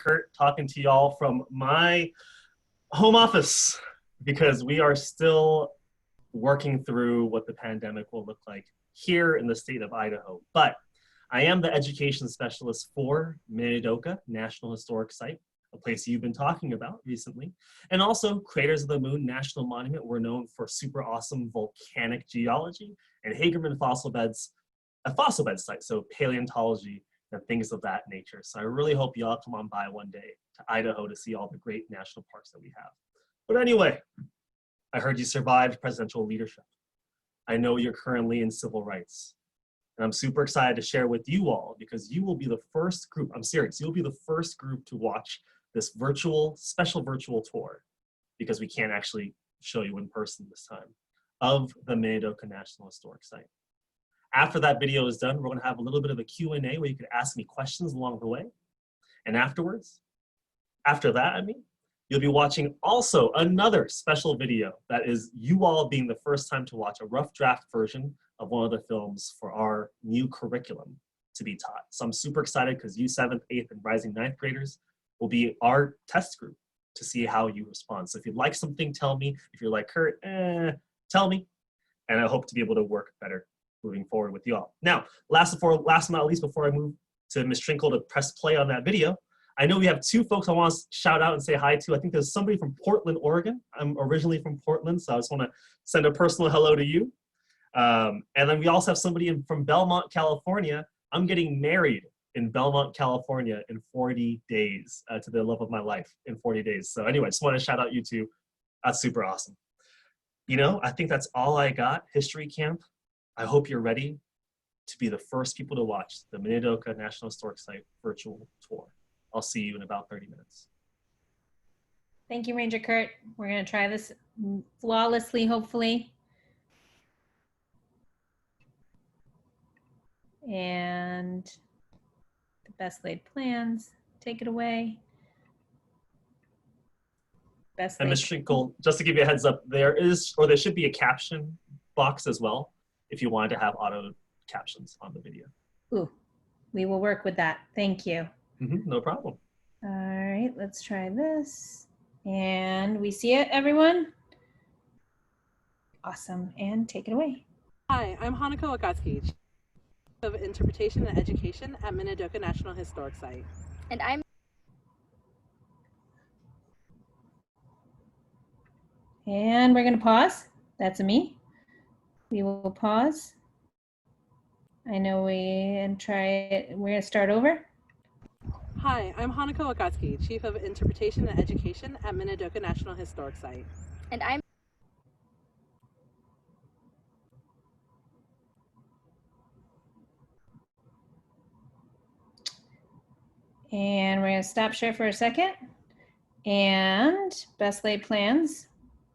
Kurt, talking to y'all from my home office because we are still working through what the pandemic will look like here in the state of Idaho. But I am the education specialist for Minidoka National Historic Site, a place you've been talking about recently. And also Craters of the Moon National Monument. We're known for super awesome volcanic geology, and Hagerman fossil beds, a fossil bed site, so paleontology and things of that nature. So I really hope y'all come on by one day to Idaho to see all the great national parks that we have. But anyway, I heard you survived presidential leadership. I know you're currently in civil rights. And I'm super excited to share with you all because you will be the first group, I'm serious, you'll be the first group to watch this special virtual tour, because we can't actually show you in person this time, of the Minidoka National Historic Site. After that video is done, we're gonna have a little bit of a Q&A where you can ask me questions along the way. And after that, you'll be watching also another special video that is you all being the first time to watch a rough draft version of one of the films for our new curriculum to be taught. So I'm super excited because you 7th, 8th, and rising 9th graders will be our test group to see how you respond. So if you'd like something, tell me. If you're like, Kurt, tell me. And I hope to be able to work better moving forward with you all. Now, last but not least, before I move to Ms. Trinkle to press play on that video, I know we have two folks I want to shout out and say hi to. I think there's somebody from Portland, Oregon. I'm originally from Portland, so I just want to send a personal hello to you. And then we also have somebody from Belmont, California. I'm getting married in Belmont, California in 40 days to the love of my life in 40 days. So anyway, just want to shout out you two. That's super awesome. You know, I think that's all I got. History Camp. I hope you're ready to be the first people to watch the Minidoka National Historic Site virtual tour. I'll see you in about 30 minutes. Thank you, Ranger Kurt. We're going to try this flawlessly, hopefully. And the best laid plans, take it away. And Ms. Trinkle, just to give you a heads up, there should be a caption box as well if you wanted to have auto captions on the video. Ooh, we will work with that. Thank you. No problem. All right, let's try this. And we see it, everyone? Awesome, and take it away. Hi, I'm Hanako Akatsuki, Chief of Interpretation and Education at Minidoka National Historic Site. And I'm And we're gonna pause. That's a me. We will pause. I know and try it. We're gonna start over. Hi, I'm Hanako Akatsuki, Chief of Interpretation and Education at Minidoka National Historic Site. And I'm And we're gonna stop share for a second. And best laid plans.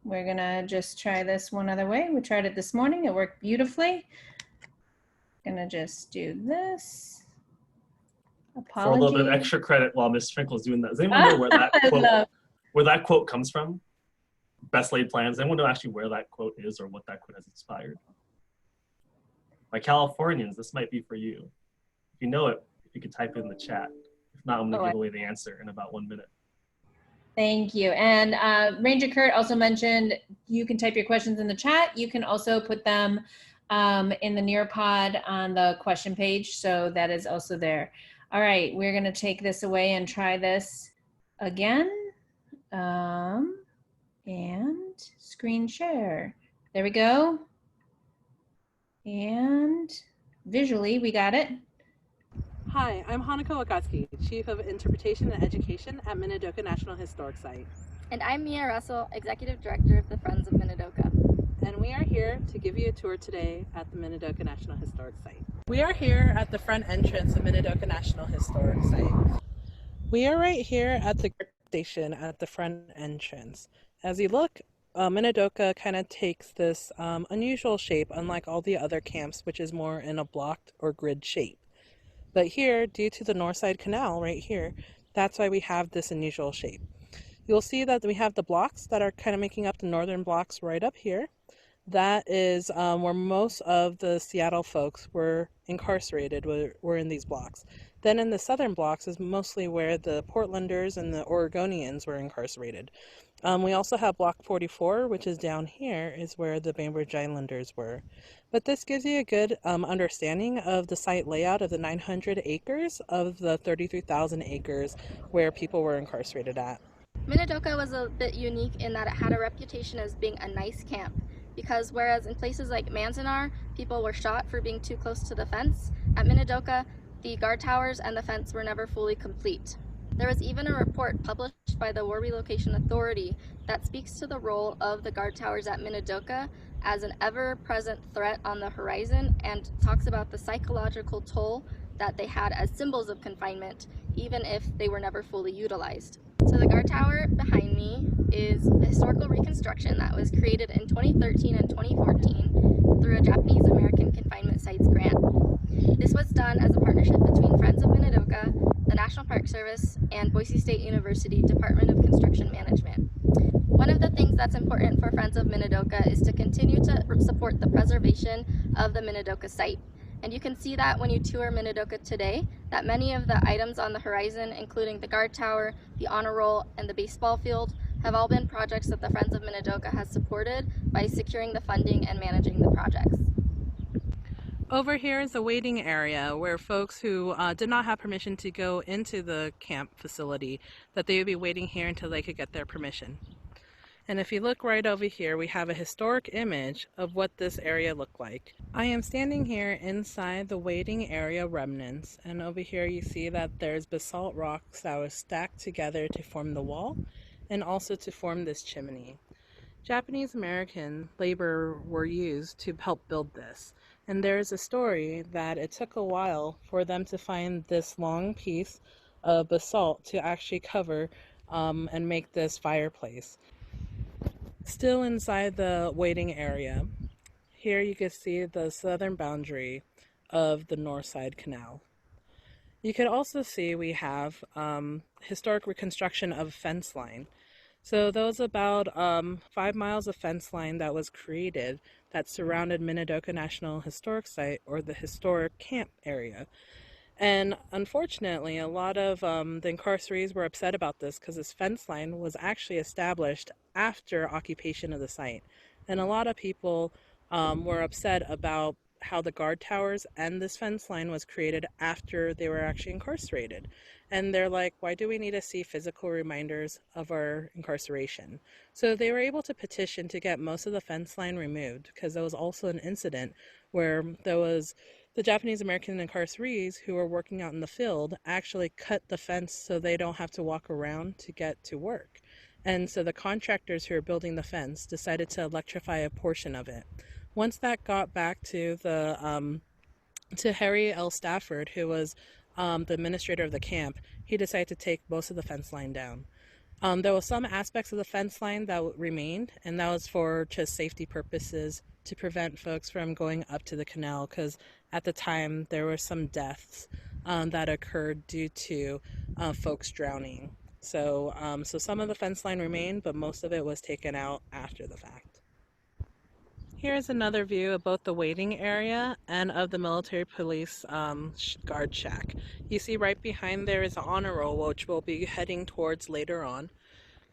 We're gonna just try this one other way. We tried it this morning, it worked beautifully. Gonna just do this. Apologies. For a little bit of extra credit while Ms. Trinkle is doing that. Does anyone know where that quote comes from? Best laid plans. Anyone know actually where that quote is or what that quote has inspired? My Californians, this might be for you. If you know it, if you could type it in the chat. If not, I'm gonna give away the answer in about 1 minute. Thank you. And Ranger Kurt also mentioned you can type your questions in the chat. You can also put them in the Nearpod on the question page. So that is also there. All right, we're gonna take this away and try this again. And screen share. There we go. And visually, we got it. Hi, I'm Hanako Akatsuki, Chief of Interpretation and Education at Minidoka National Historic Site. And I'm Mia Russell, Executive Director of the Friends of Minidoka. And we are here to give you a tour today at the Minidoka National Historic Site. We are here at the front entrance of Minidoka National Historic Site. We are right here at the station at the front entrance. As you look, Minidoka kind of takes this unusual shape, unlike all the other camps, which is more in a blocked or grid shape. But here, due to the Northside Canal right here, that's why we have this unusual shape. You'll see that we have the blocks that are kind of making up the northern blocks right up here. That is where most of the Seattle folks were incarcerated, were in these blocks. Then in the southern blocks is mostly where the Portlanders and the Oregonians were incarcerated. We also have Block 44, which is down here, is where the Bainbridge Islanders were. But this gives you a good understanding of the site layout of the 900 acres of the 33,000 acres where people were incarcerated at. Minidoka was a bit unique in that it had a reputation as being a nice camp, because whereas in places like Manzanar, people were shot for being too close to the fence, at Minidoka, the guard towers and the fence were never fully complete. There was even a report published by the War Relocation Authority that speaks to the role of the guard towers at Minidoka as an ever-present threat on the horizon and talks about the psychological toll that they had as symbols of confinement, even if they were never fully utilized. So the guard tower behind me is a historical reconstruction that was created in 2013 and 2014 through a Japanese American Confinement Sites grant. This was done as a partnership between Friends of Minidoka, the National Park Service, and Boise State University Department of Construction Management. One of the things that's important for Friends of Minidoka is to continue to support the preservation of the Minidoka site. And you can see that when you tour Minidoka today, that many of the items on the horizon, including the guard tower, the honor roll, and the baseball field, have all been projects that the Friends of Minidoka has supported by securing the funding and managing the projects. Over here is the waiting area where folks who did not have permission to go into the camp facility, that they would be waiting here until they could get their permission. And if you look right over here, we have a historic image of what this area looked like. I am standing here inside the waiting area remnants, and over here you see that there's basalt rocks that were stacked together to form the wall and also to form this chimney. Japanese American labor were used to help build this. And there's a story that it took a while for them to find this long piece of basalt to actually cover and make this fireplace. Still inside the waiting area, here you can see the southern boundary of the North Side Canal. You can also see we have historic reconstruction of fence line. So there was about 5 miles of fence line that was created that surrounded Minidoka National Historic Site, or the historic camp area. And unfortunately, a lot of the incarcerees were upset about this because this fence line was actually established after occupation of the site. And a lot of people were upset about how the guard towers and this fence line was created after they were actually incarcerated. And they're like, why do we need to see physical reminders of our incarceration? So they were able to petition to get most of the fence line removed, because there was also an incident where there was the Japanese American incarcerees who were working out in the field actually cut the fence so they don't have to walk around to get to work. And so the contractors who are building the fence decided to electrify a portion of it. Once that got back to to Harry L. Stafford, who was the administrator of the camp, he decided to take most of the fence line down. There were some aspects of the fence line that remained, and that was for just safety purposes to prevent folks from going up to the canal, because at the time there were some deaths that occurred due to folks drowning. So some of the fence line remained, but most of it was taken out after the fact. Here's another view of both the waiting area and of the military police guard shack. You see right behind there is an honor roll, which we'll be heading towards later on.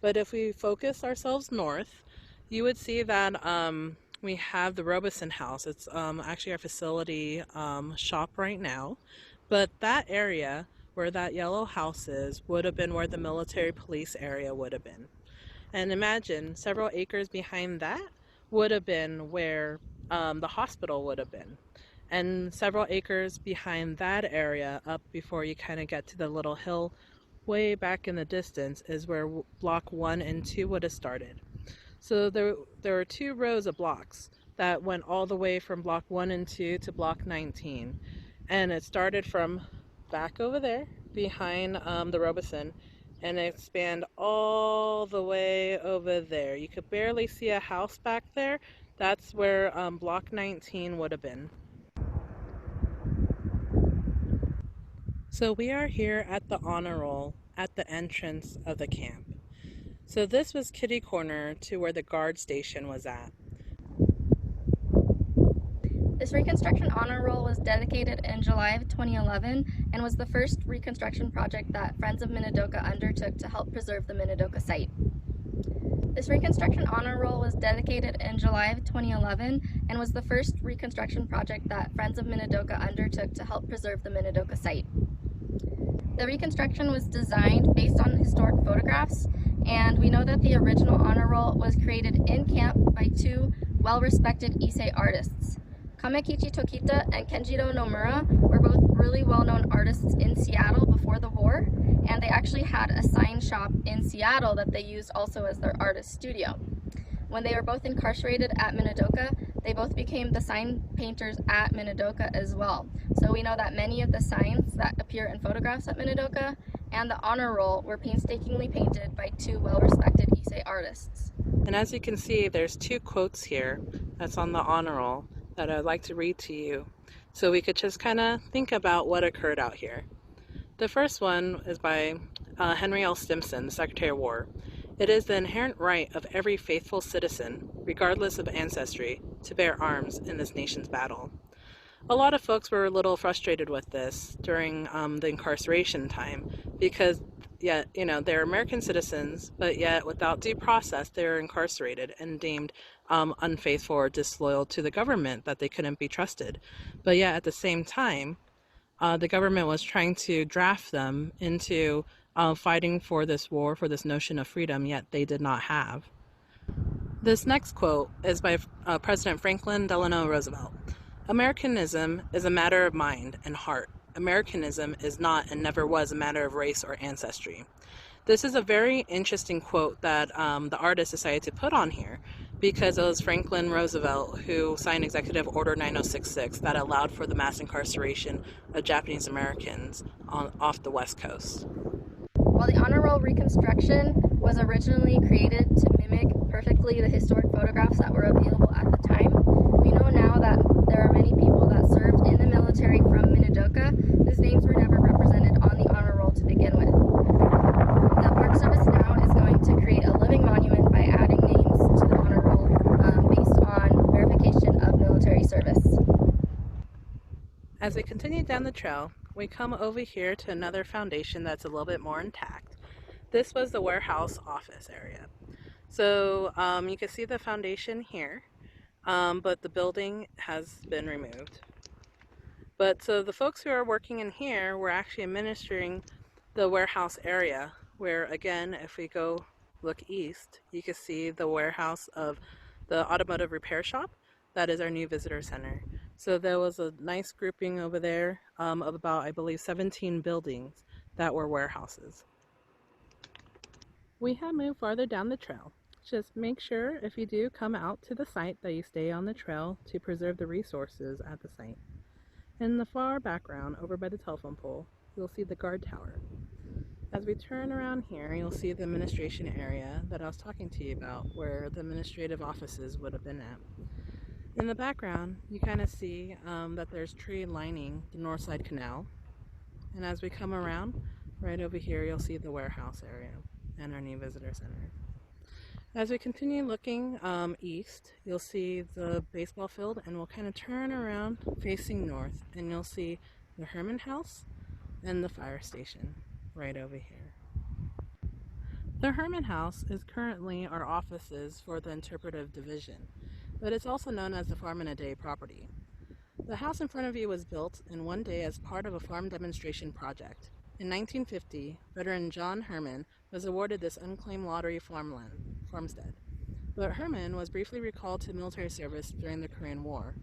But if we focus ourselves north, you would see that we have the Robeson House. It's actually our facility shop right now. But that area where that yellow house is would have been where the military police area would have been. And imagine several acres behind that would have been where the hospital would have been. And several acres behind that area, up before you kind of get to the little hill way back in the distance, is where block 1 and 2 would have started. So there are 2 rows of blocks that went all the way from block 1 and 2 to block 19. And it started from back over there behind the Robeson, and expand all the way over there. You could barely see a house back there. That's where block 19 would have been. So we are here at the honor roll at the entrance of the camp. So this was kitty corner to where the guard station was at. This Reconstruction Honor Roll was dedicated in July of 2011 and was the first reconstruction project that Friends of Minidoka undertook to help preserve the Minidoka site. This Reconstruction Honor Roll was dedicated in July of 2011 and was the first reconstruction project that Friends of Minidoka undertook to help preserve the Minidoka site. The reconstruction was designed based on historic photographs, and we know that the original honor roll was created in camp by two well-respected Issei artists. Kamekichi Tokita and Kenjiro Nomura were both really well-known artists in Seattle before the war, and they actually had a sign shop in Seattle that they used also as their artist studio. When they were both incarcerated at Minidoka, they both became the sign painters at Minidoka as well. So we know that many of the signs that appear in photographs at Minidoka and the honor roll were painstakingly painted by two well-respected Issei artists. And as you can see, there's two quotes here that's on the honor roll that I'd like to read to you, so we could just kind of think about what occurred out here. The first one is by Henry L. Stimson, the Secretary of War. It is the inherent right of every faithful citizen, regardless of ancestry, to bear arms in this nation's battle. A lot of folks were a little frustrated with this during the incarceration time because yet, they're American citizens, but yet without due process, they're incarcerated and deemed unfaithful or disloyal to the government, that they couldn't be trusted. But yet at the same time, the government was trying to draft them into fighting for this war, for this notion of freedom, yet they did not have. This next quote is by President Franklin Delano Roosevelt. Americanism is a matter of mind and heart. Americanism is not and never was a matter of race or ancestry. This is a very interesting quote that the artist decided to put on here because it was Franklin Roosevelt who signed Executive Order 9066 that allowed for the mass incarceration of Japanese Americans off the West Coast. While the honor roll reconstruction was originally created to mimic perfectly the historic photographs that were available at the time, we know now that there are many people that served in the military from Minidoka whose names were never represented on the honor roll to begin with. The Park Service now is going to create a living monument by adding names to the honor roll based on verification of military service. As we continue down the trail, we come over here to another foundation that's a little bit more intact. This was the warehouse office area. So you can see the foundation here, but the building has been removed. But so the folks who are working in here were actually administering the warehouse area, where again, if we go look east, you can see the warehouse of the automotive repair shop. That is our new visitor center. So there was a nice grouping over there of about, I believe, 17 buildings that were warehouses. We have moved farther down the trail. Just make sure if you do come out to the site that you stay on the trail to preserve the resources at the site. In the far background, over by the telephone pole, you'll see the guard tower. As we turn around here, you'll see the administration area that I was talking to you about, where the administrative offices would have been at. In the background, you kind of see that there's tree lining the North Side Canal. And as we come around, right over here, you'll see the warehouse area and our new visitor center. As we continue looking east, you'll see the baseball field, and we'll kind of turn around facing north, and you'll see the Herman House and the fire station right over here. The Herman House is currently our offices for the interpretive division, but it's also known as the Farm in a Day property. The house in front of you was built in one day as part of a farm demonstration project. In 1950, veteran John Herman was awarded this unclaimed lottery farmstead, but Herman was briefly recalled to military service during the Korean War.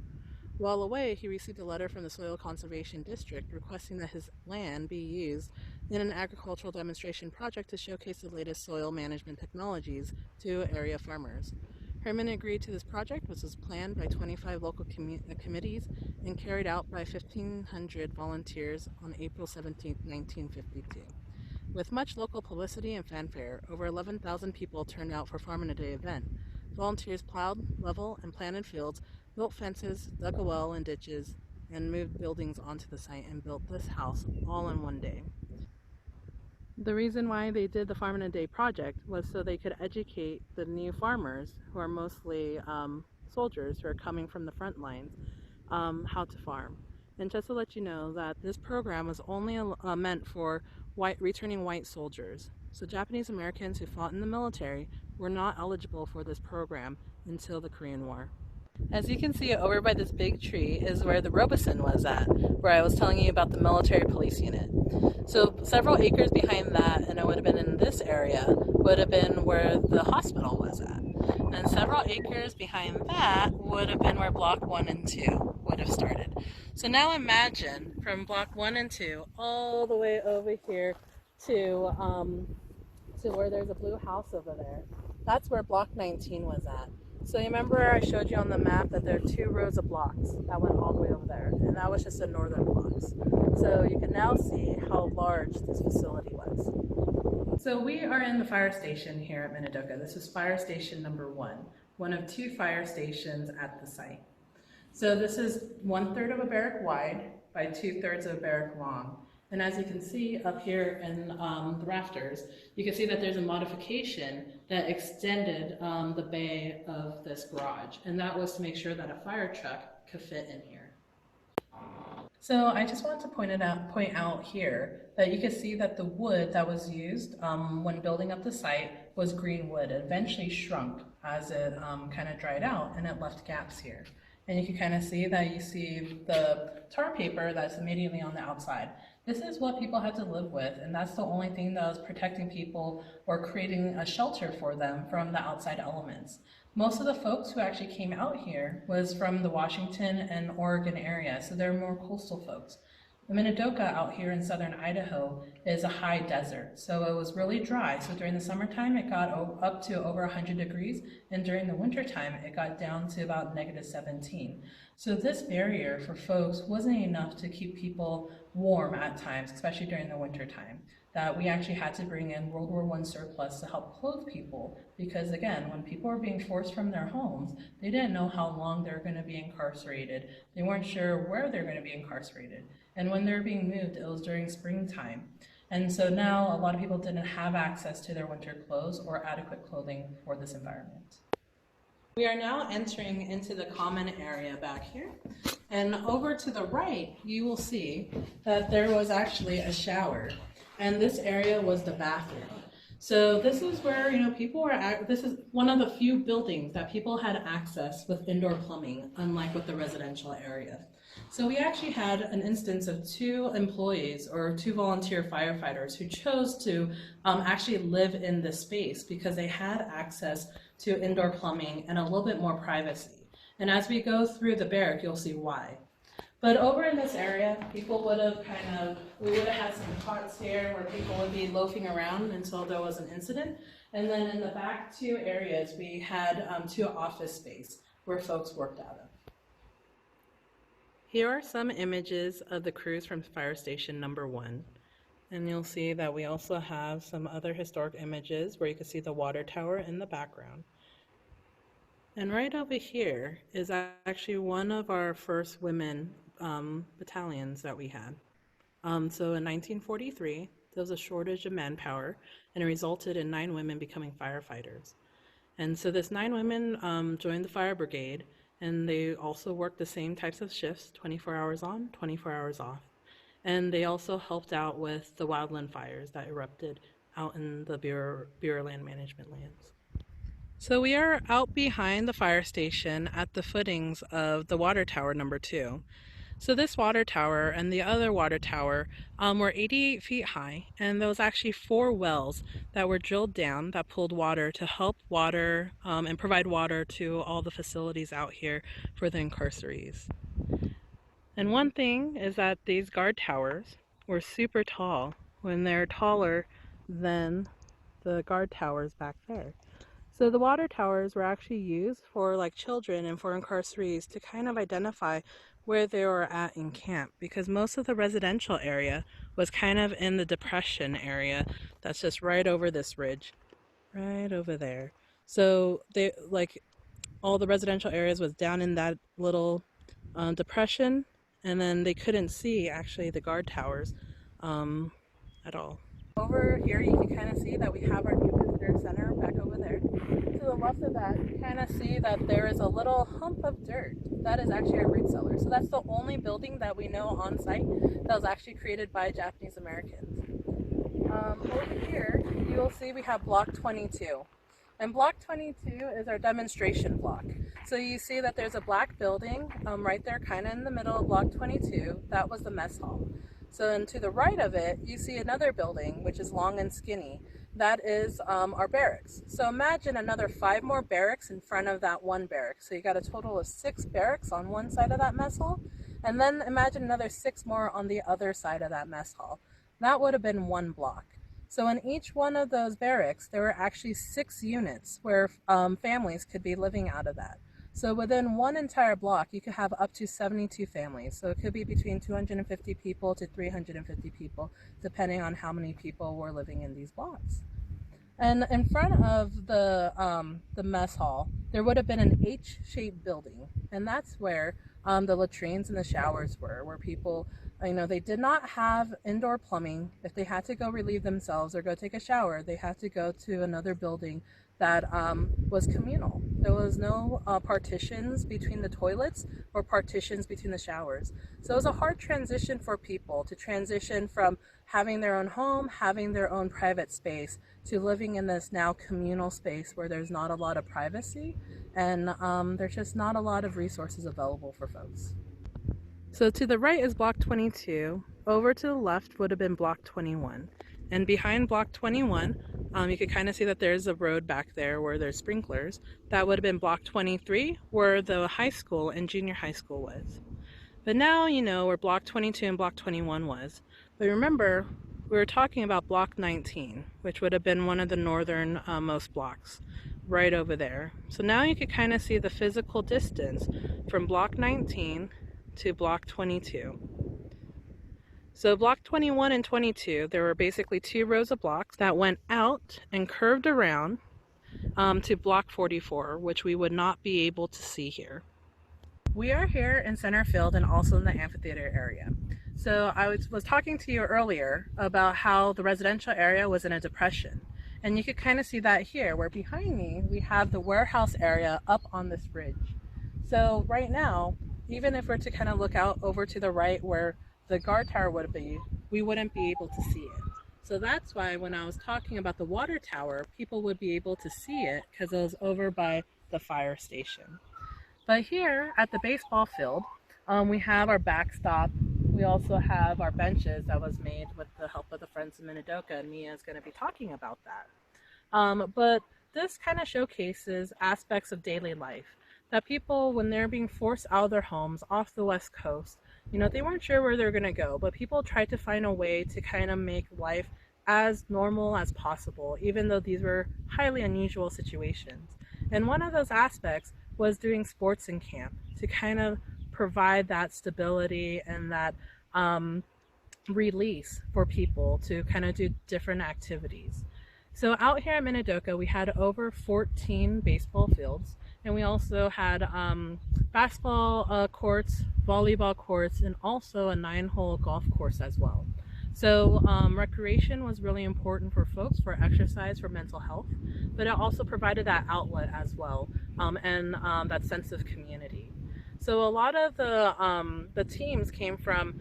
While away, he received a letter from the Soil Conservation District requesting that his land be used in an agricultural demonstration project to showcase the latest soil management technologies to area farmers. Herman agreed to this project, which was planned by 25 local committees and carried out by 1,500 volunteers on April 17, 1952. With much local publicity and fanfare, over 11,000 people turned out for Farm in a Day event. Volunteers plowed, level, and planted fields, built fences, dug a well and ditches, and moved buildings onto the site and built this house all in one day. The reason why they did the Farm in a Day project was so they could educate the new farmers, who are mostly soldiers who are coming from the front lines, how to farm. And just to let you know that this program was only meant for returning white soldiers. So Japanese Americans who fought in the military were not eligible for this program until the Korean War. As you can see over by this big tree is where the Robeson was at, where I was telling you about the military police unit. So several acres behind that, and it would have been in this area, would have been where the hospital was at. And several acres behind that would have been where block 1 and 2 would have started. So now imagine from block 1 and 2 all the way over here to where there's a blue house over there. That's where block 19 was at. So you remember I showed you on the map that there are 2 rows of blocks that went all the way over there, and that was just the northern blocks. So you can now see how large this facility was. So we are in the fire station here at Minidoka. This is fire station number 1, one of 2 fire stations at the site. So this is 1/3 of a barrack wide by 2/3 of a barrack long. And as you can see up here in the rafters, you can see that there's a modification that extended the bay of this garage. And that was to make sure that a fire truck could fit in here. So I just wanted to point out here that you can see that the wood that was used when building up the site was green wood. It eventually shrunk as it kind of dried out, and it left gaps here. And you can kind of see that you see the tar paper that's immediately on the outside. This is what people had to live with, and that's the only thing that was protecting people or creating a shelter for them from the outside elements. Most of the folks who actually came out here was from the Washington and Oregon area, so they're more coastal folks. The Minidoka out here in southern Idaho is a high desert, so it was really dry. So during the summertime, it got up to over 100 degrees, and during the wintertime, it got down to about -17. So this barrier for folks wasn't enough to keep people warm at times, especially during the wintertime. That we actually had to bring in World War I surplus to help clothe people, because again, when people were being forced from their homes, they didn't know how long they were going to be incarcerated. They weren't sure where they were going to be incarcerated. And when they were being moved, it was during springtime. And so now a lot of people didn't have access to their winter clothes or adequate clothing for this environment. We are now entering into the common area back here. And over to the right, you will see that there was actually a shower. And this area was the bathroom. So this is where, people were this is one of the few buildings that people had access with indoor plumbing, unlike with the residential area. So we actually had an instance of 2 employees or 2 volunteer firefighters who chose to actually live in this space because they had access to indoor plumbing and a little bit more privacy. And as we go through the barrack, you'll see why. But over in this area, people would have we would have had some cots here where people would be loafing around until there was an incident. And then in the back 2 areas, we had 2 office space where folks worked out of. Here are some images of the crews from fire station number 1. And you'll see that we also have some other historic images where you can see the water tower in the background. And right over here is actually one of our first women battalions that we had. So in 1943, there was a shortage of manpower, and it resulted in 9 women becoming firefighters. And so this 9 women joined the fire brigade, and they also worked the same types of shifts, 24 hours on, 24 hours off. And they also helped out with the wildland fires that erupted out in the Bureau of Land Management lands. So we are out behind the fire station at the footings of the water tower number 2. So this water tower and the other water tower were 88 feet high, and there was actually 4 wells that were drilled down that pulled water to help water and provide water to all the facilities out here for the incarcerees. And one thing is that these guard towers were super tall when they're taller than the guard towers back there. So the water towers were actually used for children and for incarcerees to kind of identify where they were at in camp, because most of the residential area was kind of in the depression area that's just right over this ridge, right over there. So they all the residential areas was down in that little depression, and then they couldn't see actually the guard towers at all. Over here you can kind of see that we have our new visitor center back over there. To the left of that, you kind of see that there is a little hump of dirt. That is actually a root cellar. So that's the only building that we know on site that was actually created by Japanese Americans. Over here, you'll see we have block 22. And block 22 is our demonstration block. So you see that there's a black building right there kind of in the middle of block 22. That was the mess hall. So then to the right of it, you see another building, which is long and skinny. That is our barracks. So imagine another 5 more barracks in front of that one barracks. So you got a total of 6 barracks on one side of that mess hall. And then imagine another 6 more on the other side of that mess hall. That would have been 1 block. So in each one of those barracks, there were actually 6 units where families could be living out of that. So within one entire block, you could have up to 72 families. So it could be between 250 people to 350 people, depending on how many people were living in these blocks. And in front of the mess hall, there would have been an H-shaped building. And that's where the latrines and the showers were, where people, they did not have indoor plumbing. If they had to go relieve themselves or go take a shower, they had to go to another building that was communal. There was no partitions between the toilets or partitions between the showers. So it was a hard transition for people to transition from having their own home, having their own private space, to living in this now communal space where there's not a lot of privacy and there's just not a lot of resources available for folks. So to the right is block 22. Over to the left would have been block 21. And behind block 21, you can kind of see that there's a road back there where there's sprinklers. That would have been block 23, where the high school and junior high school was. But now you know where block 22 and block 21 was. But remember, we were talking about block 19, which would have been one of the northern most blocks, right over there. So now you can kind of see the physical distance from block 19 to block 22. So block 21 and 22, there were basically 2 rows of blocks that went out and curved around to block 44, which we would not be able to see here. We are here in center field and also in the amphitheater area. So I was talking to you earlier about how the residential area was in a depression. And you could kind of see that here, where behind me we have the warehouse area up on this bridge. So right now, even if we're to kind of look out over to the right where the guard tower would be, we wouldn't be able to see it. So that's why when I was talking about the water tower, people would be able to see it because it was over by the fire station. But here at the baseball field, we have our backstop. We also have our benches that was made with the help of the Friends of Minidoka, and Mia is going to be talking about that. But this kind of showcases aspects of daily life that people, when they're being forced out of their homes off the West Coast, they weren't sure where they're going to go, but people tried to find a way to kind of make life as normal as possible, even though these were highly unusual situations. And one of those aspects was doing sports in camp to kind of provide that stability and that release for people to kind of do different activities. So out here at Minidoka, we had over 14 baseball fields, and we also had basketball courts, volleyball courts, and also a 9-hole golf course as well. So recreation was really important for folks, for exercise, for mental health, but it also provided that outlet as well, and that sense of community. So a lot of the teams came from,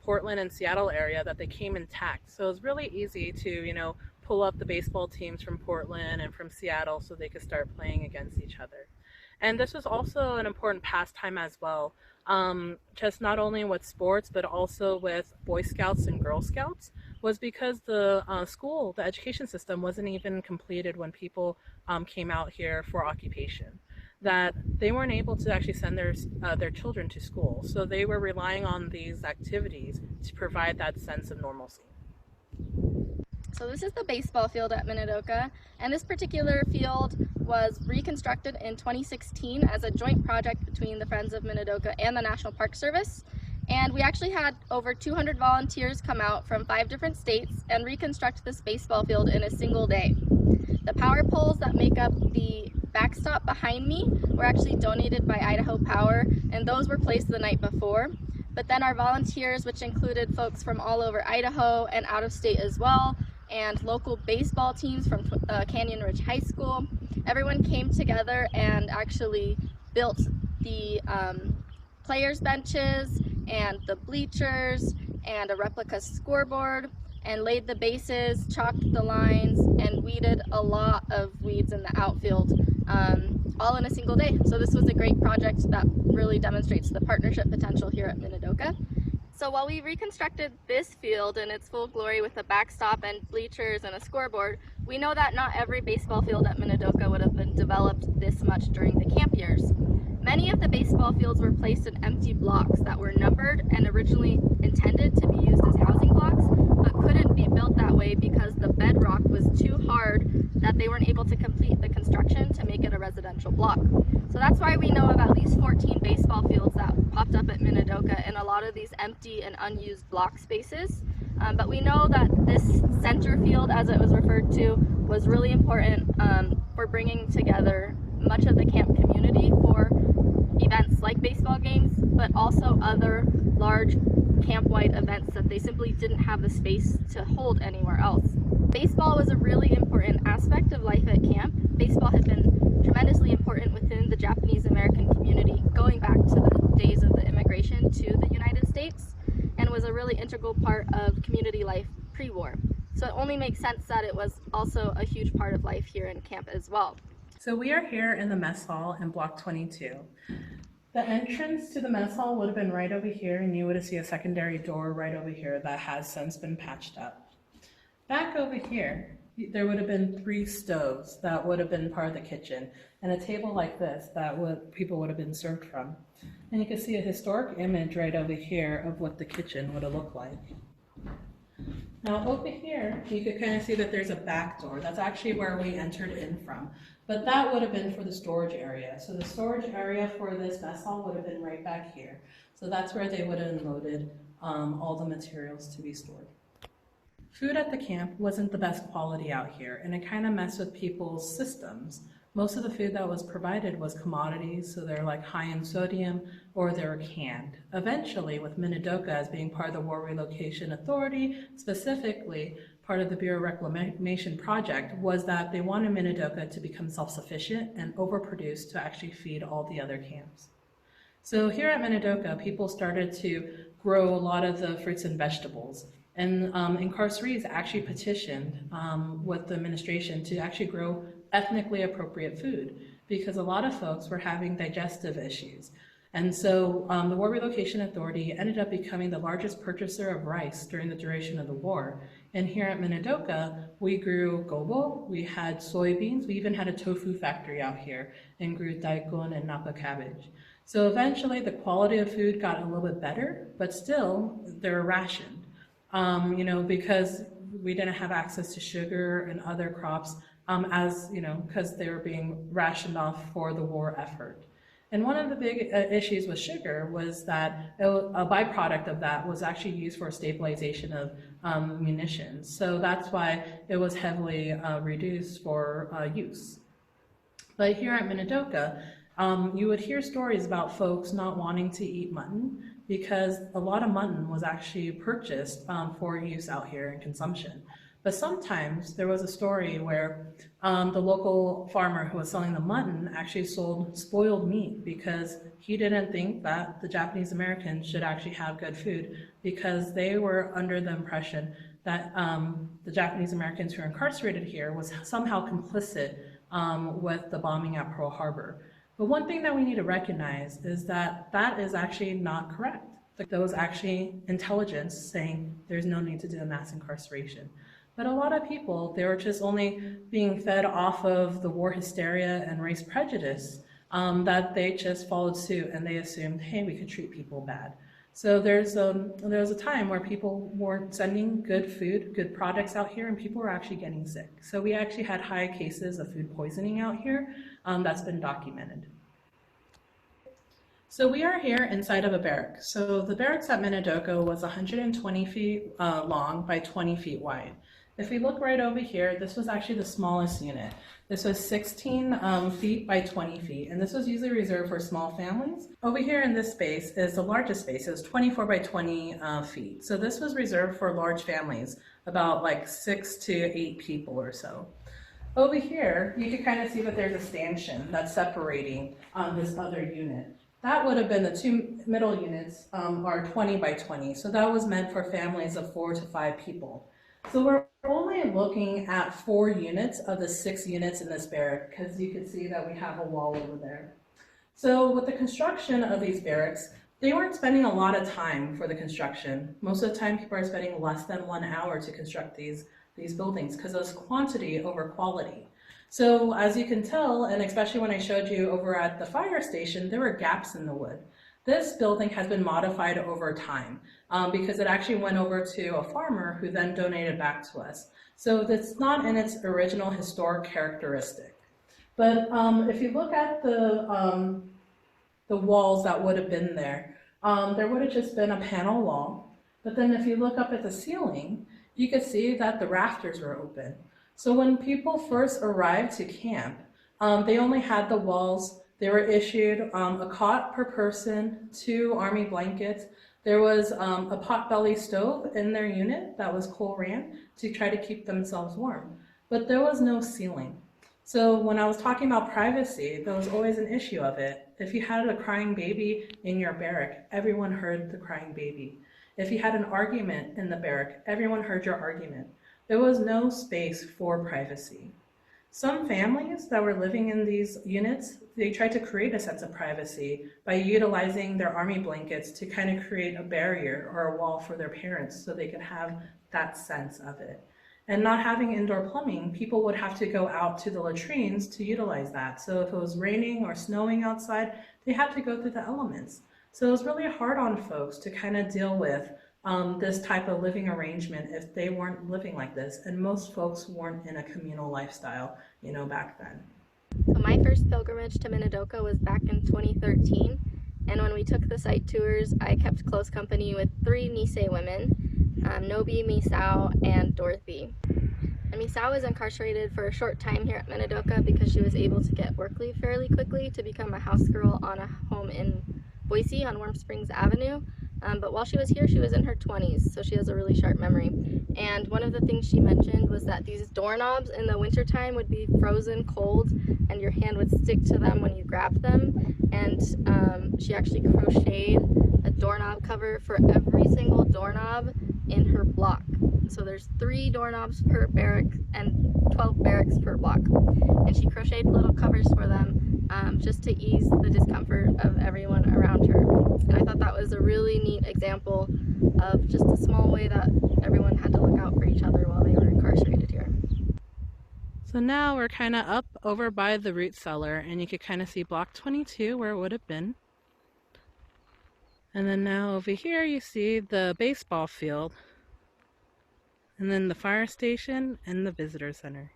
Portland and Seattle area, that they came intact. So it was really easy to, pull up the baseball teams from Portland and from Seattle so they could start playing against each other. And this was also an important pastime as well, just not only with sports, but also with Boy Scouts and Girl Scouts, was because the school, the education system wasn't even completed when people came out here for occupation. That they weren't able to actually send their children to school. So they were relying on these activities to provide that sense of normalcy. So this is the baseball field at Minidoka, and this particular field was reconstructed in 2016 as a joint project between the Friends of Minidoka and the National Park Service. And we actually had over 200 volunteers come out from 5 different states and reconstruct this baseball field in a single day. The power poles that make up the backstop behind me were actually donated by Idaho Power, and those were placed the night before. But then our volunteers, which included folks from all over Idaho and out of state as well, and local baseball teams from Canyon Ridge High School. Everyone came together and actually built the players' benches and the bleachers and a replica scoreboard, and laid the bases, chalked the lines, and weeded a lot of weeds in the outfield, all in a single day. So this was a great project that really demonstrates the partnership potential here at Minidoka. So while we reconstructed this field in its full glory with a backstop and bleachers and a scoreboard, we know that not every baseball field at Minidoka would have been developed this much during the camp years. Many of the baseball fields were placed in empty blocks that were numbered and originally intended to be used as housing blocks, but couldn't be built that way because the bedrock was too hard that they weren't able to complete the construction to make it a residential block. So that's why we know of at least 14 baseball fields that popped up at Minidoka in a lot of these empty and unused block spaces. But we know that this center field, as it was referred to, was really important for bringing together much of the camp community for events like baseball games, but also other large camp-wide events that they simply didn't have the space to hold anywhere else. Baseball was a really important aspect of life at camp. Baseball had been tremendously important within the Japanese American community going back to the days of the immigration to the United States, and was a really integral part of community life pre-war. So it only makes sense that it was also a huge part of life here in camp as well. So we are here in the mess hall in block 22. The entrance to the mess hall would have been right over here, and you would have seen a secondary door right over here that has since been patched up. Back over here, there would have been 3 stoves that would have been part of the kitchen, and a table like this that people would have been served from. And you can see a historic image right over here of what the kitchen would have looked like. Now over here, you could kind of see that there's a back door. That's actually where we entered in from. But that would have been for the storage area. So the storage area for this mess hall would have been right back here. So that's where they would have unloaded all the materials to be stored. Food at the camp wasn't the best quality out here, and it kind of messed with people's systems. Most of the food that was provided was commodities, so they're like high in sodium or they were canned. Eventually, with Minidoka as being part of the War Relocation Authority, specifically part of the Bureau Reclamation Project, was that they wanted Minidoka to become self-sufficient and overproduce to actually feed all the other camps. So here at Minidoka, people started to grow a lot of the fruits and vegetables. And incarcerees actually petitioned with the administration to actually grow ethnically appropriate food because a lot of folks were having digestive issues. And so the War Relocation Authority ended up becoming the largest purchaser of rice during the duration of the war. And here at Minidoka, we grew gobo, we had soybeans, we even had a tofu factory out here and grew daikon and napa cabbage. So eventually the quality of food got a little bit better, but still they were rationed. Because we didn't have access to sugar and other crops because they were being rationed off for the war effort. And one of the big issues with sugar was that a byproduct of that was actually used for stabilization of munitions. So that's why it was heavily reduced for use. But here at Minidoka, you would hear stories about folks not wanting to eat mutton because a lot of mutton was actually purchased for use out here in consumption. But sometimes there was a story where the local farmer who was selling the mutton actually sold spoiled meat because he didn't think that the Japanese Americans should actually have good food because they were under the impression that the Japanese Americans who are incarcerated here was somehow complicit with the bombing at Pearl Harbor. But one thing that we need to recognize is that that is actually not correct. There was actually intelligence saying there's no need to do a mass incarceration. But a lot of people, they were just only being fed off of the war hysteria and race prejudice that they just followed suit and they assumed, hey, we could treat people bad. So there was a time where people were sending good food, good products out here, and people were actually getting sick. So we actually had high cases of food poisoning out here that's been documented. So we are here inside of a barrack. So the barracks at Minidoka was 120 feet long by 20 feet wide. If we look right over here, this was actually the smallest unit. This was 16 feet by 20 feet, and this was usually reserved for small families. Over here in this space is the largest space. It was 24 by 20 feet. So this was reserved for large families, about like 6 to 8 people or so. Over here, you can kind of see that there's a stanchion that's separating this other unit. That would have been the two middle units are 20 by 20. So that was meant for families of 4 to 5 people. So we're only looking at 4 units of the 6 units in this barrack, because you can see that we have a wall over there. So with the construction of these barracks, they weren't spending a lot of time for the construction. Most of the time, people are spending less than 1 hour to construct these buildings, because there's quantity over quality. So as you can tell, and especially when I showed you over at the fire station, there were gaps in the wood. This building has been modified over time because it actually went over to a farmer who then donated back to us. So it's not in its original historic characteristic. But if you look at the walls that would have been there, there would have just been a panel wall. But then if you look up at the ceiling, you could see that the rafters were open. So when people first arrived to camp, they only had the walls. They were issued a cot per person, 2 army blankets. There was a potbelly stove in their unit that was coal ran to try to keep themselves warm. But there was no ceiling. So when I was talking about privacy, there was always an issue of it. If you had a crying baby in your barrack, everyone heard the crying baby. If you had an argument in the barrack, everyone heard your argument. There was no space for privacy. Some families that were living in these units, they tried to create a sense of privacy by utilizing their army blankets to kind of create a barrier or a wall for their parents so they could have that sense of it. And not having indoor plumbing, people would have to go out to the latrines to utilize that. So if it was raining or snowing outside, they had to go through the elements. So it was really hard on folks to kind of deal with this type of living arrangement if they weren't living like this. And most folks weren't in a communal lifestyle, back then. So my first pilgrimage to Minidoka was back in 2013. And when we took the site tours, I kept close company with 3 Nisei women, Nobi, Misao, and Dorothy. And Misao was incarcerated for a short time here at Minidoka because she was able to get work leave fairly quickly to become a house girl on a home in Boise on Warm Springs Avenue. But while she was here, she was in her 20s, so she has a really sharp memory. And one of the things she mentioned was that these doorknobs in the wintertime would be frozen cold and your hand would stick to them when you grabbed them. And she actually crocheted a doorknob cover for every single doorknob in her block. So there's 3 doorknobs per barrack and 12 barracks per block. And she crocheted little covers for them just to ease the discomfort of everyone around her. And I thought that was a really neat example of just a small way that everyone had to look out for each other while they were incarcerated here. So now we're kind of up over by the root cellar, and you could kind of see block 22 where it would have been. And then now over here you see the baseball field, and then the fire station and the visitor center.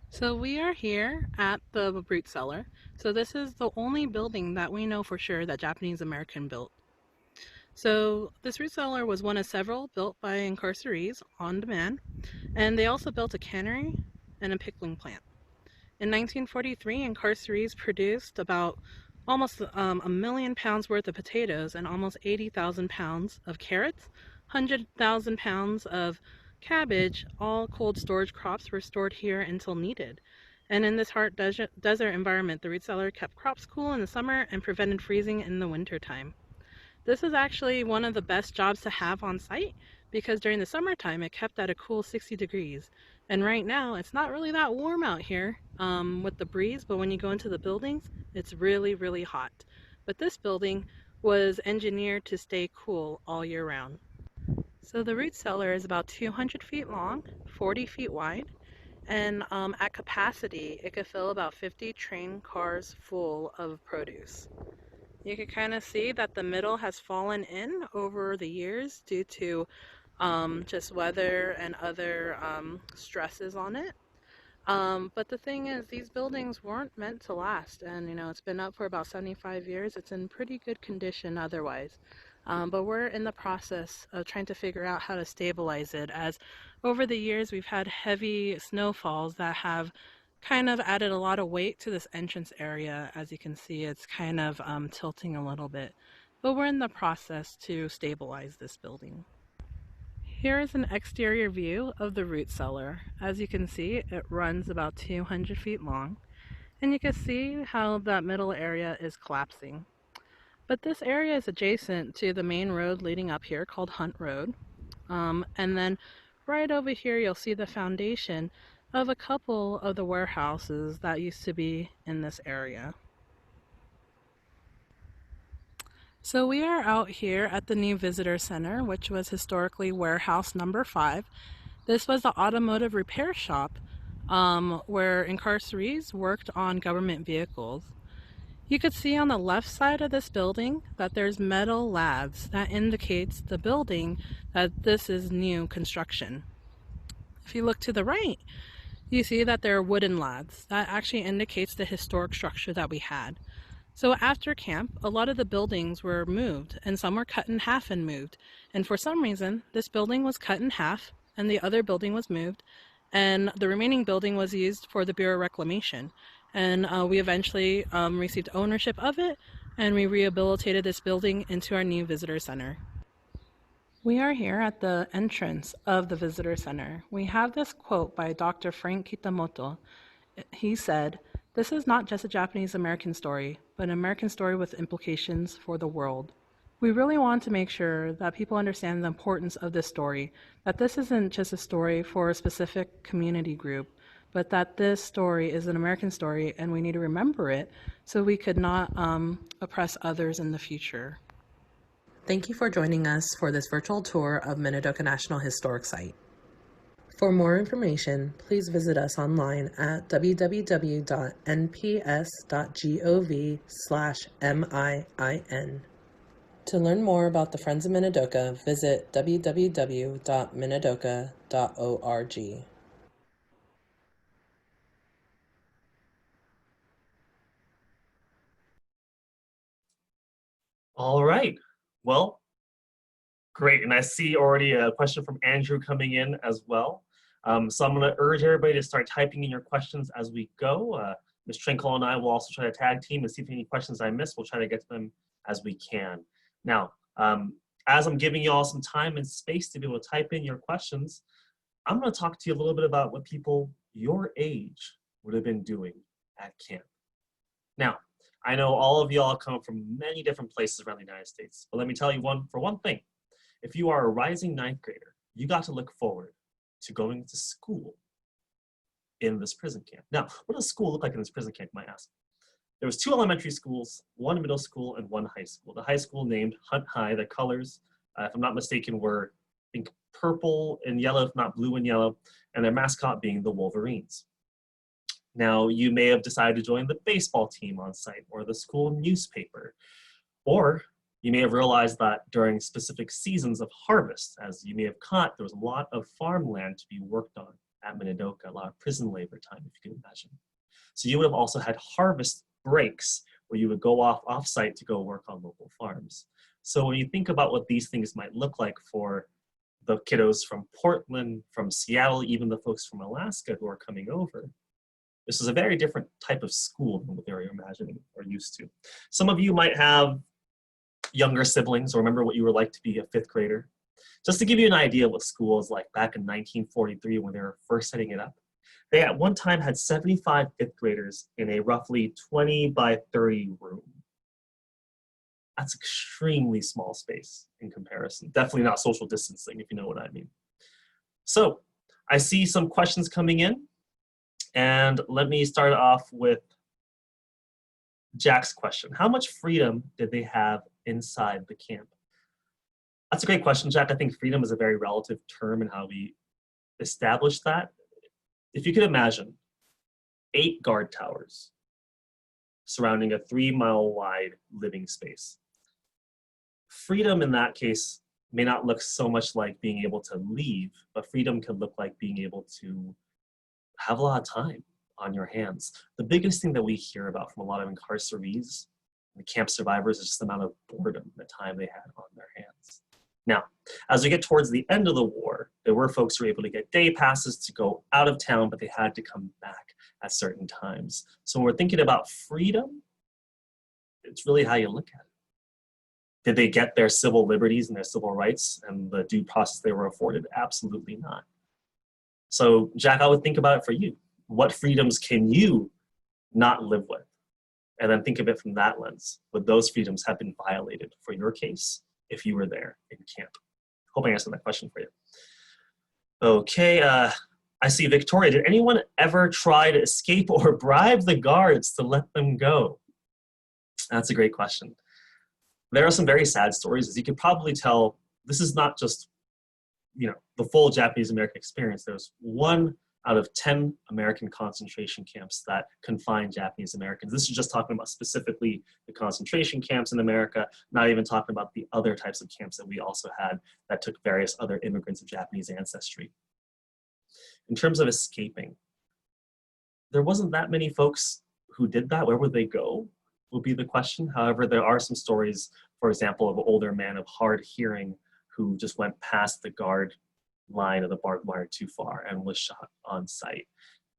So we are here at the root cellar. So this is the only building that we know for sure that Japanese American built. So this root cellar was one of several built by incarcerees on demand, and they also built a cannery and a pickling plant. In 1943, incarcerees produced about almost a million pounds worth of potatoes and almost 80,000 pounds of carrots, 100,000 pounds of cabbage. All cold storage crops were stored here until needed. And in this hot desert environment, the root cellar kept crops cool in the summer and prevented freezing in the wintertime. This is actually one of the best jobs to have on site because during the summertime it kept at a cool 60 degrees. And right now it's not really that warm out here with the breeze, but when you go into the buildings, it's really, really hot. But this building was engineered to stay cool all year round. So the root cellar is about 200 feet long, 40 feet wide, and at capacity it could fill about 50 train cars full of produce. You can kind of see that the middle has fallen in over the years due to just weather and other stresses on it. But the thing is, these buildings weren't meant to last, and it's been up for about 75 years. It's in pretty good condition otherwise. but we're in the process of trying to figure out how to stabilize it, as over the years we've had heavy snowfalls that have kind of added a lot of weight to this entrance area. As you can see, it's kind of tilting a little bit, but we're in the process to stabilize this building. Here is an exterior view of the root cellar. As you can see, it runs about 200 feet long, and you can see how that middle area is collapsing. But this area is adjacent to the main road leading up here called Hunt Road. And then right over here, you'll see the foundation of a couple of the warehouses that used to be in this area. So we are out here at the new visitor center, which was historically warehouse number 5. This was the automotive repair shop where incarcerees worked on government vehicles. You could see on the left side of this building that there's metal laths. That indicates the building that this is new construction. If you look to the right, you see that there are wooden laths. That actually indicates the historic structure that we had. So after camp, a lot of the buildings were moved, and some were cut in half and moved. And for some reason, this building was cut in half, and the other building was moved, and the remaining building was used for the Bureau of Reclamation. And we eventually received ownership of it, and we rehabilitated this building into our new visitor center. We are here at the entrance of the visitor center. We have this quote by Dr. Frank Kitamoto. He said, "This is not just a Japanese-American story, but an American story with implications for the world." We really want to make sure that people understand the importance of this story, that this isn't just a story for a specific community group, but that this story is an American story and we need to remember it so we could not oppress others in the future. Thank you for joining us for this virtual tour of Minidoka National Historic Site. For more information, please visit us online at www.nps.gov/MIIN. To learn more about the Friends of Minidoka, visit www.minidoka.org. All right. Well, great. And I see already a question from Andrew coming in as well. So I'm going to urge everybody to start typing in your questions as we go. Ms. Trinkle and I will also try to tag team and see if any questions I missed. We'll try to get to them as we can. Now, as I'm giving you all some time and space to be able to type in your questions, I'm going to talk to you a little bit about what people your age would have been doing at camp. Now, I know all of y'all come from many different places around the United States, but let me tell you one thing. If you are a rising 9th grader, you got to look forward to going to school in this prison camp. Now, what does school look like in this prison camp, you might ask? There was 2 elementary schools, 1 middle school, and 1 high school. The high school named Hunt High. The colors, if I'm not mistaken, were I think purple and yellow, if not blue and yellow, and their mascot being the Wolverines. Now, you may have decided to join the baseball team on site or the school newspaper, or you may have realized that during specific seasons of harvest, as you may have caught, there was a lot of farmland to be worked on at Minidoka, a lot of prison labor time, if you can imagine. So you would have also had harvest breaks where you would go off-site to go work on local farms. So when you think about what these things might look like for the kiddos from Portland, from Seattle, even the folks from Alaska who are coming over, this is a very different type of school than what they're imagining or used to. Some of you might have younger siblings or remember what you were like to be a 5th grader. Just to give you an idea of what school was like back in 1943 when they were first setting it up, they at one time had 75 5th graders in a roughly 20 by 30 room. That's extremely small space in comparison. Definitely not social distancing, if you know what I mean. So I see some questions coming in, and let me start off with Jack's question. How much freedom did they have inside the camp? That's a great question, Jack. I think freedom is a very relative term in how we establish that. If you could imagine 8 guard towers surrounding a 3-mile wide living space. Freedom in that case may not look so much like being able to leave, but freedom could look like being able to have a lot of time on your hands. The biggest thing that we hear about from a lot of incarcerees, the camp survivors, is just the amount of boredom, the time they had on their Now, as we get towards the end of the war, there were folks who were able to get day passes to go out of town, but they had to come back at certain times. So when we're thinking about freedom, it's really how you look at it. Did they get their civil liberties and their civil rights and the due process they were afforded? Absolutely not. So, Jack, I would think about it for you. What freedoms can you not live with? And then think of it from that lens. Would those freedoms have been violated for your case if you were there in camp? Hope I answered that question for you. Okay, I see Victoria. Did anyone ever try to escape or bribe the guards to let them go? That's a great question. There are some very sad stories. As you can probably tell, this is not just, the full Japanese American experience. There's 1 out of 10 American concentration camps that confine Japanese Americans. This is just talking about specifically the concentration camps in America, not even talking about the other types of camps that we also had that took various other immigrants of Japanese ancestry. In terms of escaping, there wasn't that many folks who did that. Where would they go will be the question. However, there are some stories, for example, of an older man of hard hearing who just went past the guard line of the barbed wire too far and was shot on sight.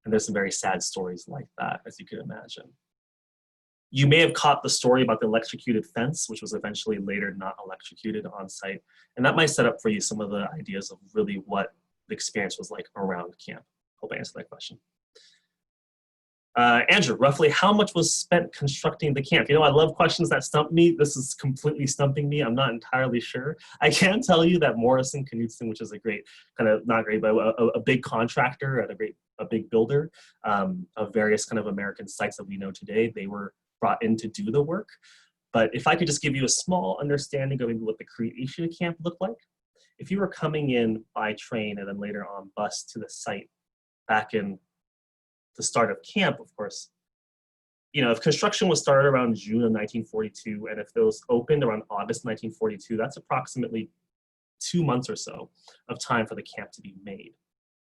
And there's some very sad stories like that, as you can imagine. You may have caught the story about the electrocuted fence, which was eventually later not electrocuted on site. And that might set up for you some of the ideas of really what the experience was like around camp. Hope I answered that question. Andrew, roughly how much was spent constructing the camp? I love questions that stump me. This is completely stumping me. I'm not entirely sure. I can tell you that Morrison Knudsen, which is a great, not great, but a big contractor and a big builder of various kind of American sites that we know today, they were brought in to do the work. But if I could just give you a small understanding of maybe what the creation of camp looked like, if you were coming in by train and then later on bus to the site back in the start of camp, of course, if construction was started around June of 1942, and if it was opened around August 1942, that's approximately 2 months or so of time for the camp to be made.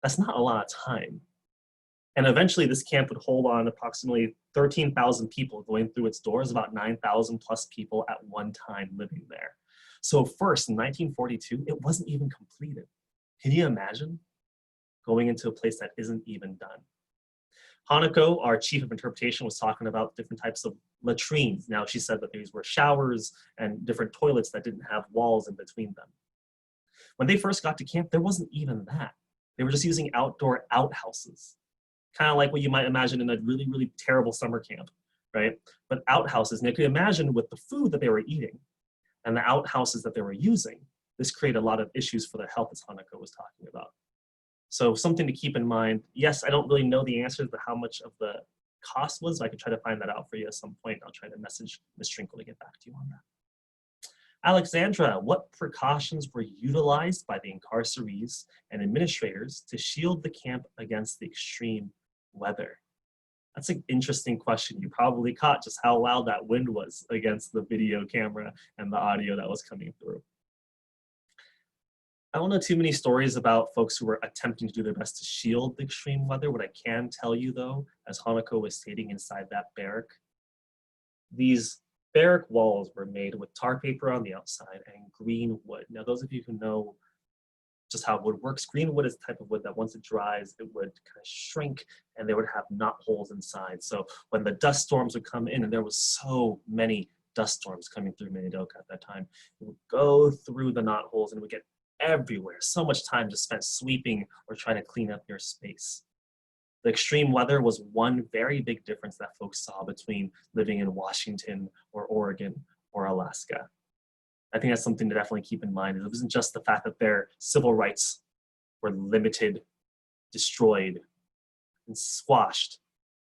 That's not a lot of time. And eventually this camp would hold on approximately 13,000 people going through its doors, about 9,000 plus people at one time living there. So first, in 1942, it wasn't even completed. Can you imagine going into a place that isn't even done? Hanako, our chief of interpretation, was talking about different types of latrines. Now, she said that these were showers and different toilets that didn't have walls in between them. When they first got to camp, there wasn't even that. They were just using outdoor outhouses, kind of like what you might imagine in a really, really terrible summer camp, right? But outhouses, and you could imagine with the food that they were eating and the outhouses that they were using, this created a lot of issues for their health, as Hanako was talking about. So something to keep in mind. Yes, I don't really know the answer to how much of the cost was. I could try to find that out for you at some point. I'll try to message Ms. Trinkle to get back to you on that. Alexandra, what precautions were utilized by the incarcerees and administrators to shield the camp against the extreme weather? That's an interesting question. You probably caught just how loud that wind was against the video camera and the audio that was coming through. I don't know too many stories about folks who were attempting to do their best to shield the extreme weather. What I can tell you though, as Hanako was stating inside that barrack, these barrack walls were made with tar paper on the outside and green wood. Now, those of you who know just how wood works, green wood is the type of wood that once it dries, it would kind of shrink and they would have knot holes inside. So when the dust storms would come in, and there was so many dust storms coming through Minidoka at that time, it would go through the knot holes and it would get everywhere. So much time just spent sweeping or trying to clean up your space. The extreme weather was one very big difference that folks saw between living in Washington or Oregon or Alaska. I think that's something to definitely keep in mind. It wasn't just the fact that their civil rights were limited, destroyed, and squashed,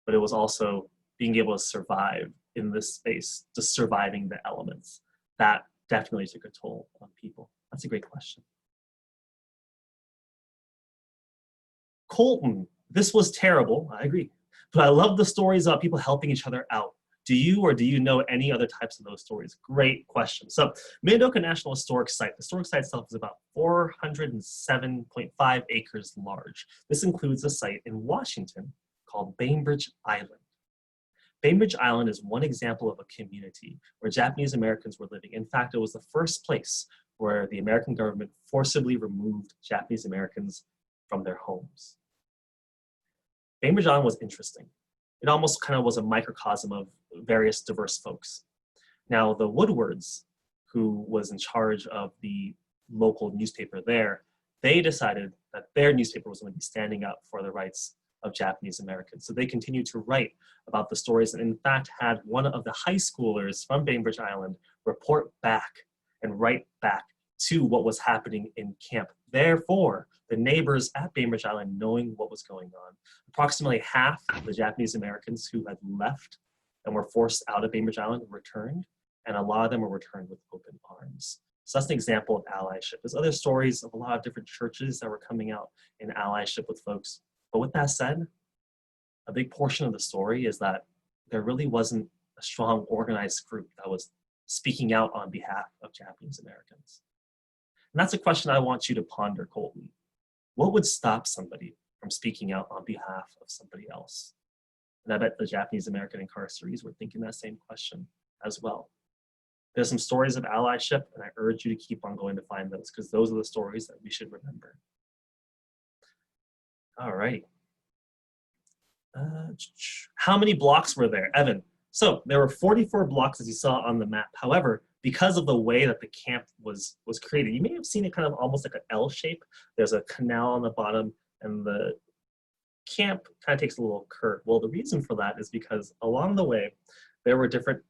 but it was also being able to survive in this space, just surviving the elements. That definitely took a toll on people. That's a great question. Colton, this was terrible, I agree. But I love the stories about people helping each other out. Do you know any other types of those stories? Great question. So Minidoka National Historic Site. The historic site itself is about 407.5 acres large. This includes a site in Washington called Bainbridge Island. Bainbridge Island is one example of a community where Japanese Americans were living. In fact, it was the first place where the American government forcibly removed Japanese Americans from their homes. Bainbridge Island was interesting. It almost kind of was a microcosm of various diverse folks. Now, the Woodwards, who was in charge of the local newspaper there, they decided that their newspaper was going to be standing up for the rights of Japanese Americans. So they continued to write about the stories, and in fact had one of the high schoolers from Bainbridge Island report back and write back to what was happening in camp. Therefore, the neighbors at Bainbridge Island knowing what was going on. Approximately half of the Japanese Americans who had left and were forced out of Bainbridge Island returned, and a lot of them were returned with open arms. So that's an example of allyship. There's other stories of a lot of different churches that were coming out in allyship with folks. But with that said, a big portion of the story is that there really wasn't a strong organized group that was speaking out on behalf of Japanese Americans. And that's a question I want you to ponder, Colton. What would stop somebody from speaking out on behalf of somebody else? And I bet the Japanese American incarcerees were thinking that same question as well. There's some stories of allyship, and I urge you to keep on going to find those, because those are the stories that we should remember. All right. How many blocks were there? Evan. So there were 44 blocks as you saw on the map. However, because of the way that the camp was created, you may have seen it kind of almost like an L shape. There's a canal on the bottom, and the camp kind of takes a little curve. Well, the reason for that is because along the way, there were different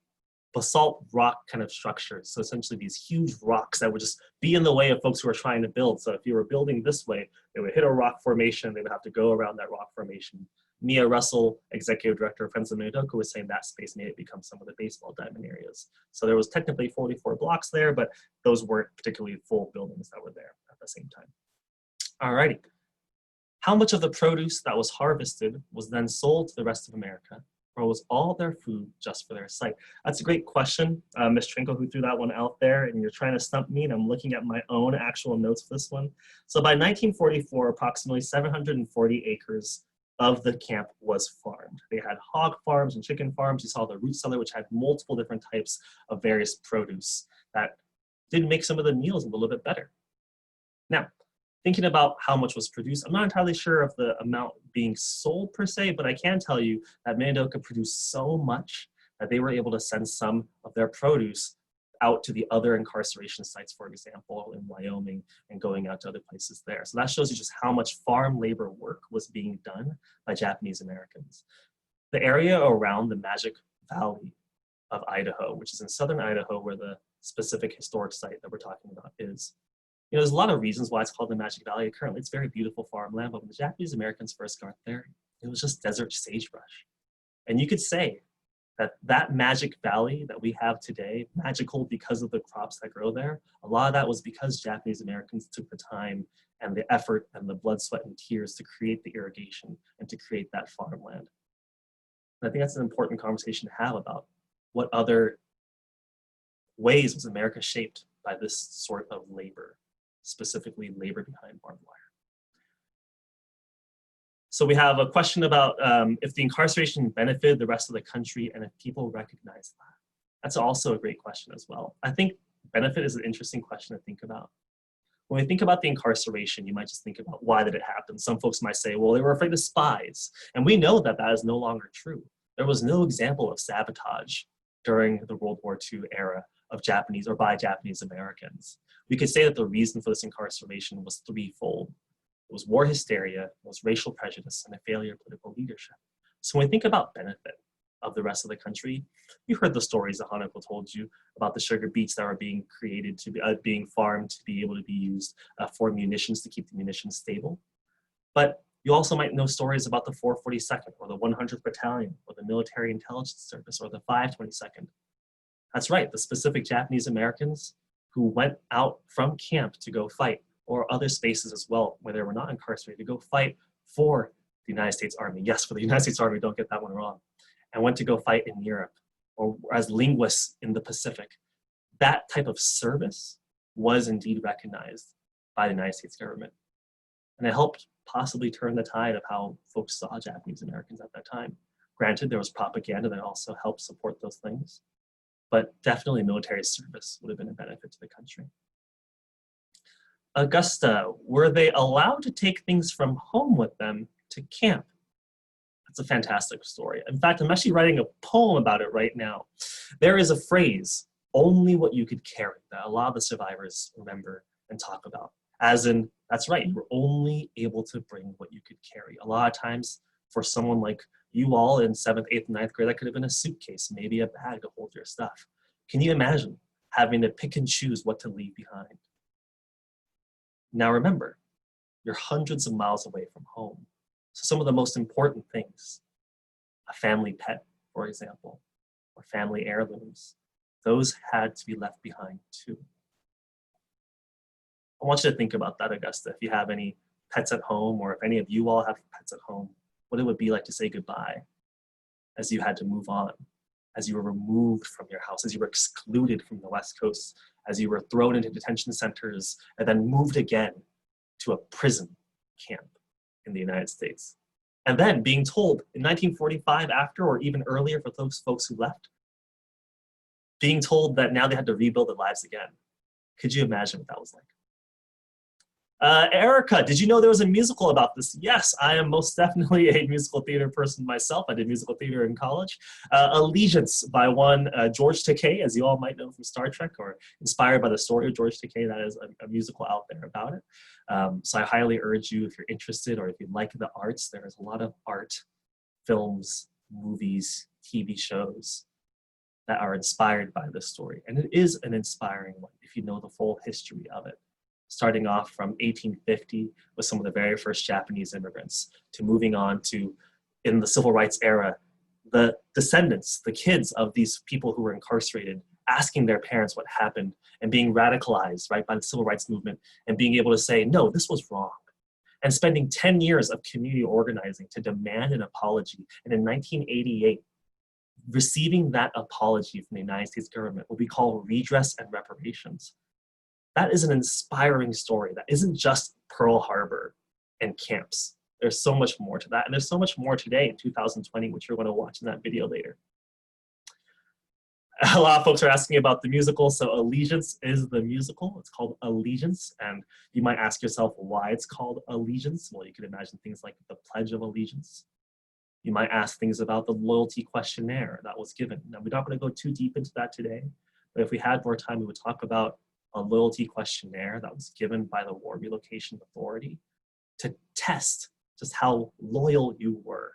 basalt rock kind of structures. So essentially these huge rocks that would just be in the way of folks who are trying to build. So if you were building this way, they would hit a rock formation, they would have to go around that rock formation. Mia Russell, executive director of Friends of Minidoka, was saying that space made it become some of the baseball diamond areas. So there was technically 44 blocks there, but those weren't particularly full buildings that were there at the same time. All righty. How much of the produce that was harvested was then sold to the rest of America, or was all their food just for their site? That's a great question, Ms. Trinkle, who threw that one out there, and you're trying to stump me, and I'm looking at my own actual notes for this one. So by 1944, approximately 740 acres of the camp was farmed. They had hog farms and chicken farms. You saw the root cellar, which had multiple different types of various produce that did make some of the meals a little bit better. Now, thinking about how much was produced, I'm not entirely sure of the amount being sold per se, but I can tell you that Minidoka produced so much that they were able to send some of their produce out to the other incarceration sites, for example, in Wyoming, and going out to other places there. So that shows you just how much farm labor work was being done by Japanese Americans. The area around the Magic Valley of Idaho, which is in southern Idaho, where the specific historic site that we're talking about is, you know, there's a lot of reasons why it's called the Magic Valley. Currently, it's very beautiful farmland, but when the Japanese Americans first got there, it was just desert sagebrush. And you could say that that Magic Valley that we have today, magical because of the crops that grow there, a lot of that was because Japanese Americans took the time and the effort and the blood, sweat, and tears to create the irrigation and to create that farmland. And I think that's an important conversation to have about what other ways was America shaped by this sort of labor, specifically labor behind barbed wire. So we have a question about if the incarceration benefited the rest of the country and if people recognize that. That's also a great question as well. I think benefit is an interesting question to think about. When we think about the incarceration, you might just think about why did it happen? Some folks might say, well, they were afraid of spies. And we know that that is no longer true. There was no example of sabotage during the World War II era of Japanese or by Japanese Americans. We could say that the reason for this incarceration was threefold. It was war hysteria, it was racial prejudice, and a failure of political leadership. So when we think about benefit of the rest of the country, you've heard the stories that Hanako told you about the sugar beets that are being created to be being farmed to be able to be used for munitions to keep the munitions stable. But you also might know stories about the 442nd or the 100th Battalion or the Military Intelligence Service or the 522nd. That's right, the specific Japanese Americans who went out from camp to go fight, or other spaces as well where they were not incarcerated, to go fight for the United States Army. Yes, for the United States Army, don't get that one wrong. And went to go fight in Europe, or as linguists in the Pacific. That type of service was indeed recognized by the United States government. And it helped possibly turn the tide of how folks saw Japanese Americans at that time. Granted, there was propaganda that also helped support those things, but definitely military service would have been a benefit to the country. Augusta, were they allowed to take things from home with them to camp? That's a fantastic story. In fact, I'm actually writing a poem about it right now. There is a phrase, only what you could carry, that a lot of the survivors remember and talk about. As in, that's right, you were only able to bring what you could carry. A lot of times, for someone like you all in 7th, 8th, and 9th grade, that could have been a suitcase, maybe a bag to hold your stuff. Can you imagine having to pick and choose what to leave behind? Now remember, you're hundreds of miles away from home. So some of the most important things, a family pet, for example, or family heirlooms, those had to be left behind too. I want you to think about that, Augusta, if you have any pets at home, or if any of you all have pets at home, what it would be like to say goodbye as you had to move on, as you were removed from your house, as you were excluded from the West Coast, as you were thrown into detention centers and then moved again to a prison camp in the United States. And then being told in 1945 after, or even earlier for those folks who left, being told that now they had to rebuild their lives again. Could you imagine what that was like? Erica, did you know there was a musical about this? Yes, I am most definitely a musical theater person myself. I did musical theater in college. Allegiance by one George Takei, as you all might know from Star Trek, or inspired by the story of George Takei. That is a musical out there about it. So I highly urge you, if you're interested or if you like the arts, there is a lot of art, films, movies, TV shows that are inspired by this story. And it is an inspiring one if you know the full history of it. Starting off from 1850 with some of the very first Japanese immigrants, to moving on to, in the civil rights era, the descendants, the kids of these people who were incarcerated, asking their parents what happened and being radicalized, right, by the civil rights movement, and being able to say, no, this was wrong. And spending 10 years of community organizing to demand an apology. And in 1988, receiving that apology from the United States government, what we call redress and reparations. That is an inspiring story. That isn't just Pearl Harbor and camps. There's so much more to that. And there's so much more today in 2020, which you're going to watch in that video later. A lot of folks are asking about the musical. So Allegiance is the musical. It's called Allegiance. And you might ask yourself why it's called Allegiance. Well, you can imagine things like the Pledge of Allegiance. You might ask things about the loyalty questionnaire that was given. Now, we're not going to go too deep into that today, but if we had more time, we would talk about a loyalty questionnaire that was given by the War Relocation Authority to test just how loyal you were.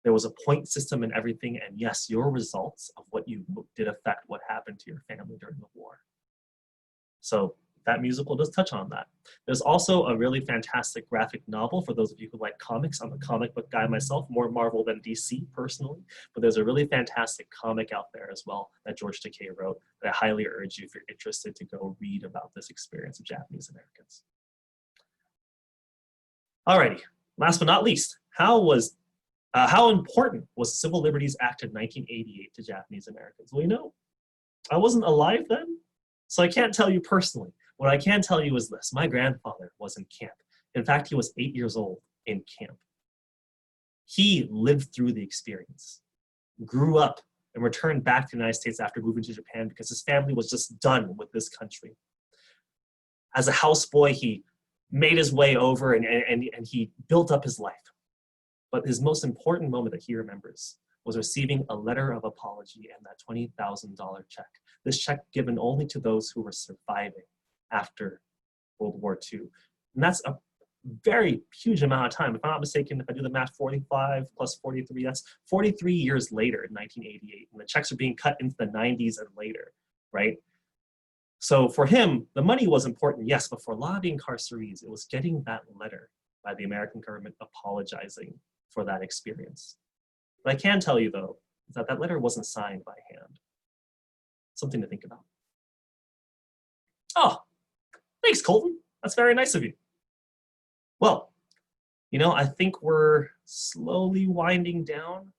There was a point system and everything, and yes, your results of what you wrote did affect what happened to your family during the war. So that musical does touch on that. There's also a really fantastic graphic novel for those of you who like comics. I'm a comic book guy myself, more Marvel than DC personally, but there's a really fantastic comic out there as well that George Takei wrote that I highly urge you, if you're interested, to go read about this experience of Japanese Americans. Alrighty, last but not least, how important was the Civil Liberties Act of 1988 to Japanese Americans? Well, you know, I wasn't alive then, so I can't tell you personally. What I can tell you is this: my grandfather was in camp. In fact, he was 8 years old in camp. He lived through the experience, grew up, and returned back to the United States after moving to Japan because his family was just done with this country. As a houseboy, he made his way over and he built up his life. But his most important moment that he remembers was receiving a letter of apology and that $20,000 check. This check given only to those who were surviving after World War II. And that's a very huge amount of time. If I'm not mistaken, if I do the math, 45 plus 43, that's 43 years later in 1988. And the checks are being cut into the 90s and later, right? So for him, the money was important, yes, but for a lot of the incarcerees, it was getting that letter by the American government apologizing for that experience. What I can tell you, though, is that that letter wasn't signed by hand. Something to think about. Oh, thanks, Colton. That's very nice of you. Well, you know, I think we're slowly winding down.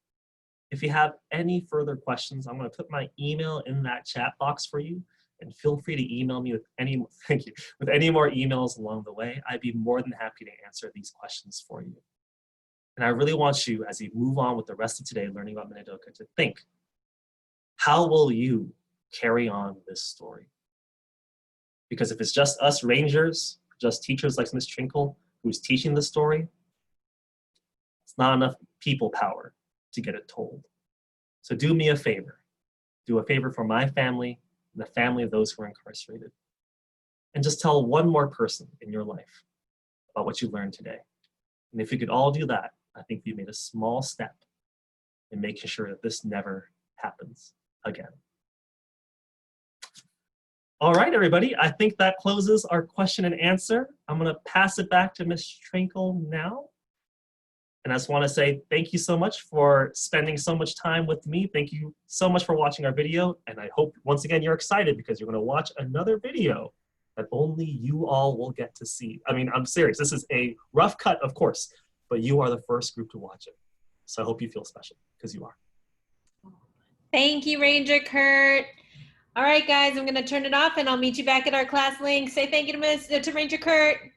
If you have any further questions, I'm going to put my email in that chat box for you, and feel free to email me with any, thank you, with any more emails along the way. I'd be more than happy to answer these questions for you. And I really want you, as you move on with the rest of today learning about Minidoka, to think, how will you carry on this story? Because if it's just us rangers just teachers like Miss Trinkle, who's teaching the story, it's not enough people power to get it told. So do me a favor. Do a favor for my family and the family of those who are incarcerated. And just tell one more person in your life about what you learned today. And if we could all do that, I think we made a small step in making sure that this never happens again. All right, everybody, I think that closes our question and answer. I'm gonna pass it back to Ms. Trinkle now. And I just wanna say thank you so much for spending so much time with me. Thank you so much for watching our video. And I hope, once again, you're excited because you're gonna watch another video that only you all will get to see. I mean, I'm serious, this is a rough cut, of course, but you are the first group to watch it. So I hope you feel special, because you are. Thank you, Ranger Kurt. All right, guys, I'm going to turn it off and I'll meet you back at our class link. Say thank you to Ranger Kurt.